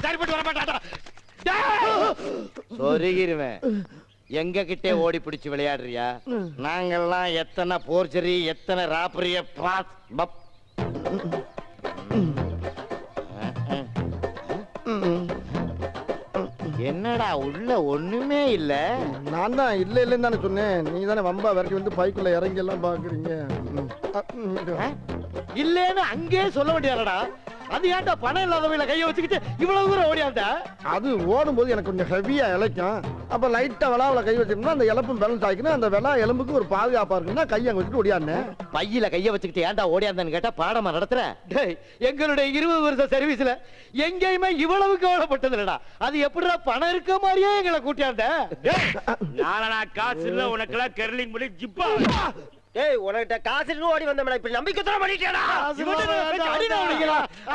சரிப்பட்டு வர மாட்டான். சொருகிருவேன். எங்க கிட்டே ஓடி பிடிச்சு விளையாடுறியா? நாங்கெல்லாம் எத்தனை போர்ச்சரி எத்தனை ராப்பரிய என்னடா உள்ள ஒண்ணுமே இல்ல. நான் தான் இல்ல இல்லன்னு தானே சொன்னேன். நீங்க தானே வம்பா விரட்டி வந்து பைக்குள்ள இறங்கி எல்லாம் பாக்குறீங்க. இல்லன்னு அங்கே சொல்ல வேண்டியடா. அது ஏன்டா பணம் இல்லாதவங்கள கைய வச்சுக்கிட்டு இவ்வளவு தூரம் ஓடியாண்ட? அது ஓடும்போது எனக்கு கொஞ்சம் ஹெவியா இழைக்கும். அப்ப லைட்டா விளாவில கை வச்சோம்னா அந்த எலும்பும் பேலன்ஸ் ஆகிக்கணும். அந்த விளா எலும்புக்கு ஒரு பாதுகாப்பா இருக்குன்னா கையை அங்க வச்சுட்டு ஓடியாந்தேன். பையில கைய வச்சுக்கிட்டு ஏன்டா ஓடியாந்தன்னு கேட்டா பாடமா நடத்துற? எங்களுடைய 20 வருஷ சர்வீஸ்ல எங்கேயுமே இவ்வளவு கவலைப்பட்டது இல்லடா. அது எப்படிடா பணம் இருக்க மாதிரியே எங்களை கூட்டியாந்த? நாளா காசு இல்ல உனக்கெல்லாம் கெர்லிங் பண்ணி ஜிப்பா. ஏய் உனக்கிட்ட காசு ஓடி வந்தோம்டா. இப்ப நம்பிக்கை தர பண்ணிட்டேடா.